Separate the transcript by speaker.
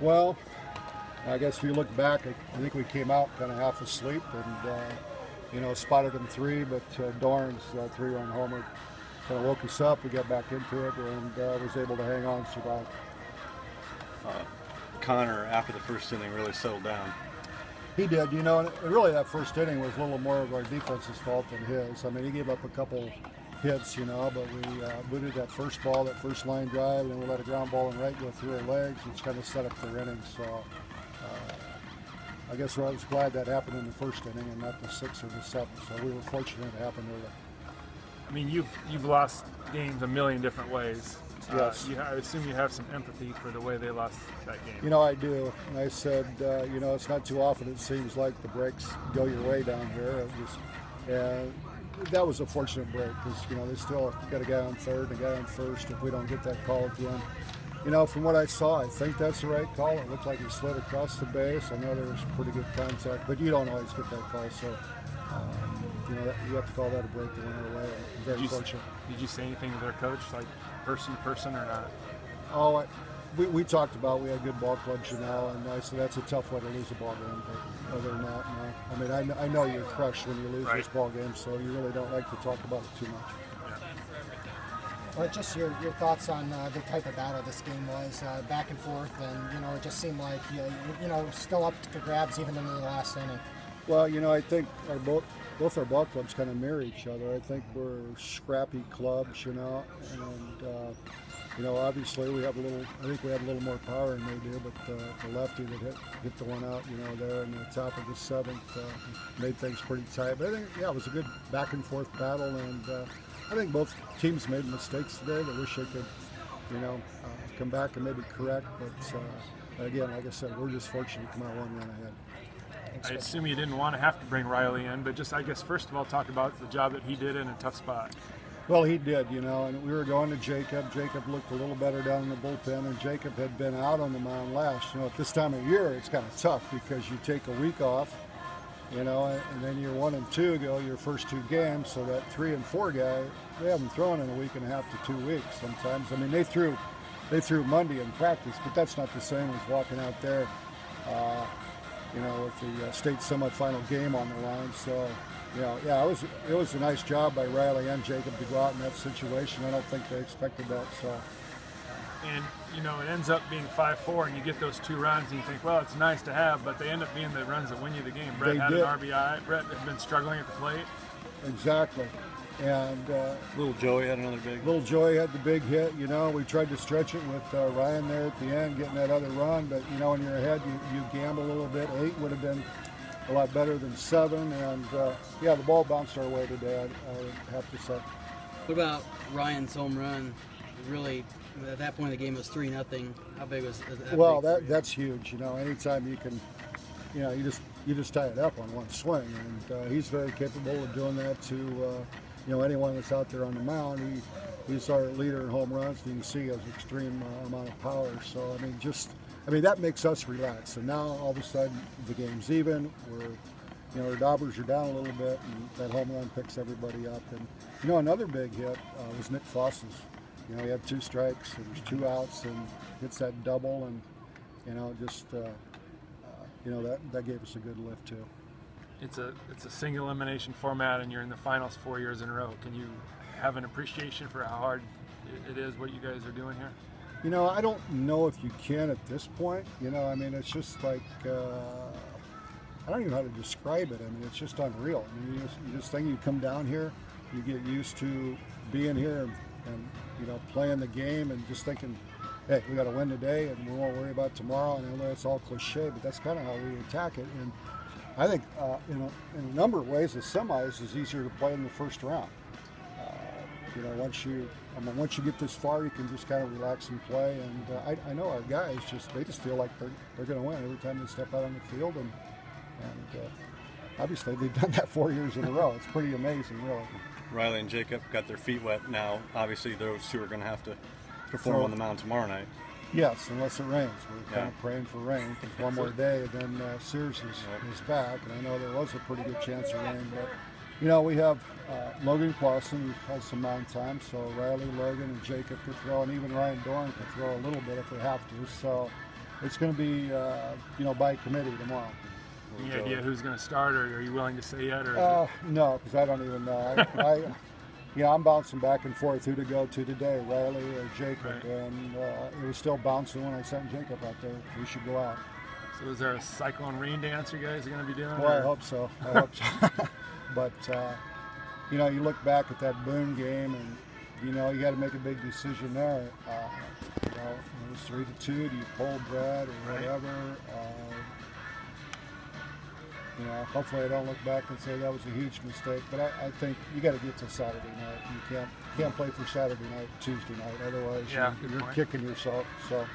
Speaker 1: Well, I guess if you look back, I think we came out kind of half asleep and, spotted them three, but Dorn's three-run homer kind of woke us up. We got back into it and was able to hang on and survive.
Speaker 2: Connor, after the first inning, really settled down.
Speaker 1: He did, and really that first inning was a little more of our defense's fault than his. I mean, he gave up a couple hits, but we booted that first ball, that first line drive, and then we let a ground ball and right go through our legs, which kind of set up their innings. So I guess I was glad that happened in the first inning and not the sixth or the seventh. So we were fortunate it happened early.
Speaker 3: I mean, you've lost games a million different ways.
Speaker 1: Yes.
Speaker 3: I assume you have some empathy for the way they lost that game.
Speaker 1: I do. And I said, it's not too often it seems like the breaks go your way down here. That was a fortunate break because, they still got a guy on third and a guy on first. If we don't get that call again, from what I saw, I think that's the right call. It looked like he slid across the base. I know there was pretty good contact, but you don't always get that call. So, you have to call that a break that went our way. Very fortunate.
Speaker 3: Did you say anything to their coach, like person to person or not?
Speaker 1: Oh, we talked about we had good ball clubs, and I said that's a tough way to lose a ball game. But other than that, no. I mean, I know you're crushed when you lose this ball game, so you really don't like to talk about it too much.
Speaker 4: Well, just your thoughts on the type of battle this game was, back and forth, and it just seemed like still up to grabs even into the last inning.
Speaker 1: Well, I think both our ball clubs kind of mirror each other. I think we're scrappy clubs, and obviously we have I think we have a little more power than they do, but the lefty that hit the one out, there in the top of the seventh made things pretty tight. But I think, it was a good back and forth battle, and I think both teams made mistakes today that wish they could, come back and maybe correct. But again, like I said, we're just fortunate to come out one run ahead.
Speaker 3: I assume you didn't want to have to bring Riley in, but just, I guess, first of all, talk about the job that he did in a tough spot.
Speaker 1: Well, he did, and we were going to Jacob. Jacob looked a little better down in the bullpen, and Jacob had been out on the mound last. At this time of year, it's kind of tough because you take a week off, and then you're 1 and 2 go your first two games, so that 3 and 4 guy, they haven't thrown in a week and a half to 2 weeks sometimes. I mean, they threw Monday in practice, but that's not the same as walking out there, with the state semifinal game on the line. So, it was a nice job by Riley and Jacob to go out in that situation. I don't think they expected that. So,
Speaker 3: and it ends up being 5-4, and you get those 2 runs, and you think, well, it's nice to have, but they end up being the runs that win you the game. Brett had an RBI. Brett had been struggling at the plate.
Speaker 1: Exactly. And
Speaker 2: Little Joey had another big.
Speaker 1: Little Joey had the big hit. We tried to stretch it with Ryan there at the end, getting that other run. But in your head, you gamble a little bit. 8 would have been a lot better than 7. And the ball bounced our way today, I have to say.
Speaker 5: What about Ryan's home run? Really, at that point in the game, it was 3-0. How big was that?
Speaker 1: Well, that's huge. Anytime you can, you just tie it up on one swing, and he's very capable of doing that to. Anyone that's out there on the mound, he's our leader in home runs. You can see he has extreme amount of power. So, that makes us relax. And now, all of a sudden, the game's even. Our Daubers are down a little bit, and that home run picks everybody up. And, another big hit was Nick Foss's. He had 2 strikes, and there's 2 outs, and hits that double, and, that gave us a good lift, too.
Speaker 3: It's a single elimination format, and you're in the finals 4 years in a row. Can you have an appreciation for how hard it is what you guys are doing here?
Speaker 1: I don't know if you can at this point. It's just like I don't even know how to describe it. It's just unreal. You just think you come down here, you get used to being here and playing the game and just thinking, hey, we got to win today and we won't worry about tomorrow. And I know it's all cliche, but that's kind of how we attack it. And I think in a number of ways, the semis is easier to play in the first round. Once you get this far, you can just kind of relax and play. And I know our guys they just feel like they're going to win every time they step out on the field. And obviously they've done that 4 years in a row. It's pretty amazing, really.
Speaker 2: Riley and Jacob got their feet wet now. Obviously, those 2 are going to have to perform on the mound tomorrow night.
Speaker 1: Yes, unless it rains. We're kind of praying for rain. Because one more day, then Sears is back. And I know there was a pretty good chance of rain. But, we have Logan Clausen, who has some mound time. So Riley, Logan, and Jacob could throw. And even Ryan Dorn could throw a little bit if they have to. So, it's going to be by committee tomorrow.
Speaker 3: Any idea who's going to start, or are you willing to say yet? Or
Speaker 1: no, because I don't even know. I'm bouncing back and forth who to go to today, Riley or Jacob,
Speaker 3: right.
Speaker 1: and it was still bouncing when I sent Jacob out there. We should go out.
Speaker 3: So is there a cyclone rain dance you guys are going to be doing?
Speaker 1: Well, I hope so. But you look back at that Boone game, and you got to make a big decision there. It was 3-2. Do you pull Brad or whatever? Hopefully I don't look back and say that was a huge mistake. But I think you got to get to Saturday night. You can't play for Saturday night, Tuesday night. Otherwise, you're kicking yourself. So.